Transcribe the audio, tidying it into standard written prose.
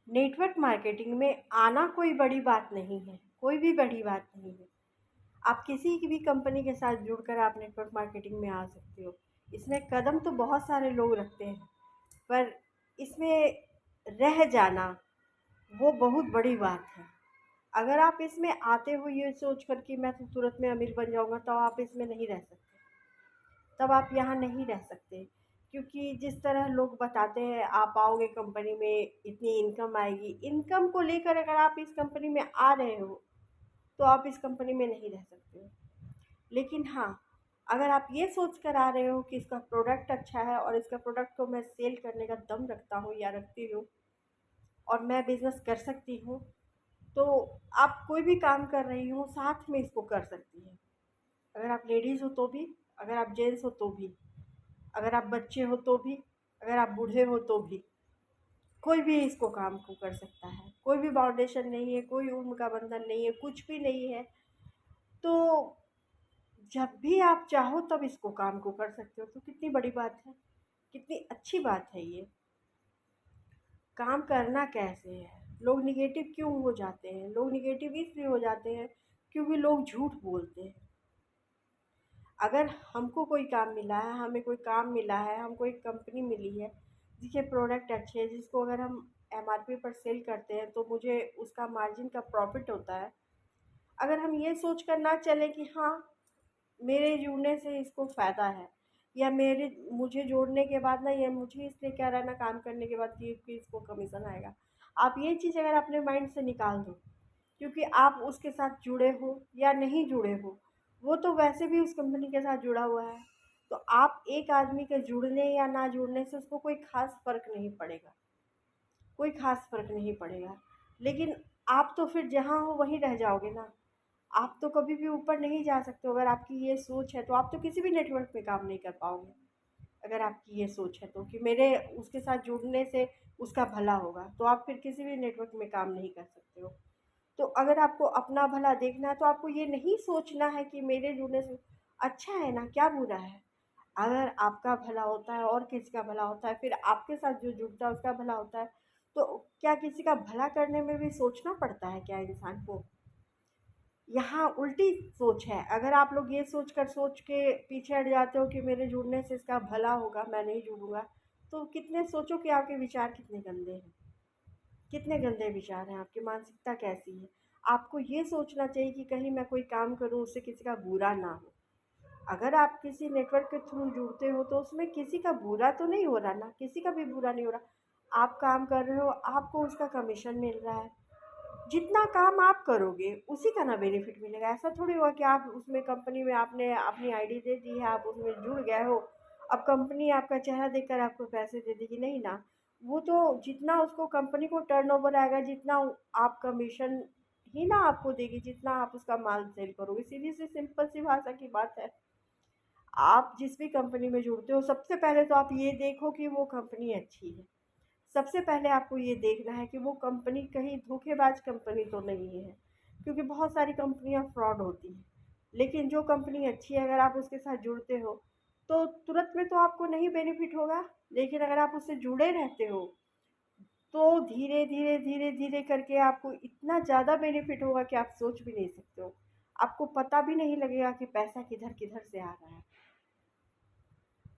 Network marketing में आना कोई बड़ी बात नहीं है, कोई भी बड़ी बात नहीं है। आप किसी की भी कंपनी के साथ जुड़कर आप नेटवर्क मार्केटिंग में आ सकते हो। इसमें कदम तो बहुत सारे लोग रखते हैं, पर इसमें रह जाना वो बहुत बड़ी बात है। अगर आप इसमें आते हो ये सोच कर कि मैं तो तुरंत में अमीर बन जाऊँगा, तो आप इसमें नहीं रह सकते। तब आप यहाँ नहीं रह सकते, क्योंकि जिस तरह लोग बताते हैं आप आओगे कंपनी में इतनी इनकम आएगी, इनकम को लेकर अगर आप इस कंपनी में आ रहे हो तो आप इस कंपनी में नहीं रह सकते हो। लेकिन हाँ, अगर आप ये सोच कर आ रहे हो कि इसका प्रोडक्ट अच्छा है और इसका प्रोडक्ट को मैं सेल करने का दम रखता हूँ या रखती हूँ और मैं बिज़नेस कर सकती हूँ, तो आप कोई भी काम कर रही हो साथ में इसको कर सकती हैं। अगर आप लेडीज़ हो तो भी, अगर आप जेंट्स हो तो भी, अगर आप बच्चे हो तो भी, अगर आप बूढ़े हो तो भी, कोई भी इसको काम को कर सकता है। कोई भी बाउंडेशन नहीं है, कोई उम्र का बंधन नहीं है, कुछ भी नहीं है। तो जब भी आप चाहो तब इसको काम को कर सकते हो, तो कितनी बड़ी बात है, कितनी अच्छी बात है ये। काम करना कैसे है, लोग निगेटिव क्यों हो जाते हैं? लोग निगेटिव इसलिए हो जाते हैं क्योंकि लोग झूठ बोलते हैं। अगर हमको कोई काम मिला है, हमें कोई काम मिला है, हमको एक कंपनी मिली है जिसके प्रोडक्ट अच्छे हैं, जिसको अगर हम एमआरपी पर सेल करते हैं तो मुझे उसका मार्जिन का प्रॉफिट होता है। अगर हम ये सोच कर ना चलें कि हाँ, मेरे जुड़ने से इसको फ़ायदा है, या मेरे मुझे जोड़ने के बाद ना ये मुझे इसलिए कह रहा है ना काम करने के बाद कि इसको कमीशन आएगा। आप ये चीज़ अगर अपने माइंड से निकाल दो, क्योंकि आप उसके साथ जुड़े हो या नहीं जुड़े हो, वो तो वैसे भी उस कंपनी के साथ जुड़ा हुआ है। तो आप एक आदमी के जुड़ने या ना जुड़ने से उसको कोई ख़ास फ़र्क नहीं पड़ेगा, कोई ख़ास फ़र्क नहीं पड़ेगा। लेकिन आप तो फिर जहाँ हो वहीं रह जाओगे ना। आप तो कभी भी ऊपर नहीं जा सकते हो। अगर आपकी ये सोच है तो आप तो किसी भी नेटवर्क में काम नहीं कर पाओगे। अगर आपकी ये सोच है तो कि मेरे उसके साथ जुड़ने से उसका भला होगा, तो आप फिर किसी भी नेटवर्क में काम नहीं कर सकते हो। तो अगर आपको अपना भला देखना है तो आपको ये नहीं सोचना है कि मेरे जुड़ने से अच्छा है ना, क्या बुरा है। अगर आपका भला होता है और किसी का भला होता है, फिर आपके साथ जो जुड़ता है उसका भला होता है, तो क्या किसी का भला करने में भी सोचना पड़ता है क्या इंसान को? यहाँ उल्टी सोच है। अगर आप लोग ये सोच के पीछे हट जाते हो कि मेरे जुड़ने से इसका भला होगा, मैं नहीं जुड़ूँगा, तो कितने सोचो कि आपके विचार कितने गंदे हैं, कितने गंदे विचार हैं, आपकी मानसिकता कैसी है। आपको ये सोचना चाहिए कि कहीं मैं कोई काम करूँ उससे किसी का बुरा ना हो। अगर आप किसी नेटवर्क के थ्रू जुड़ते हो तो उसमें किसी का बुरा तो नहीं हो रहा ना, किसी का भी बुरा नहीं हो रहा। आप काम कर रहे हो, आपको उसका कमीशन मिल रहा है। जितना काम आप करोगे उसी का ना बेनिफिट मिलेगा। ऐसा थोड़ी हुआ कि आप उसमें कंपनी में आपने अपनी आईडी दे दी है, आप उसमें जुड़ गए हो, अब कंपनी आपका चेहरा देखकर आपको पैसे दे देगी, नहीं ना। वो तो जितना उसको कंपनी को टर्नओवर आएगा, जितना आप कमीशन ही ना आपको देगी, जितना आप उसका माल सेल करोगे। सीधी सी सिंपल सी भाषा की बात है। आप जिस भी कंपनी में जुड़ते हो सबसे पहले तो आप ये देखो कि वो कंपनी अच्छी है। सबसे पहले आपको ये देखना है कि वो कंपनी कहीं धोखेबाज कंपनी तो नहीं है, क्योंकि बहुत सारी कंपनियां फ्रॉड होती हैं। लेकिन जो कंपनी अच्छी है अगर आप उसके साथ जुड़ते हो तो तुरंत में तो आपको नहीं बेनिफिट होगा, लेकिन अगर आप उससे जुड़े रहते हो तो धीरे धीरे धीरे धीरे करके आपको इतना ज़्यादा बेनिफिट होगा कि आप सोच भी नहीं सकते हो। आपको पता भी नहीं लगेगा कि पैसा किधर किधर से आ रहा है।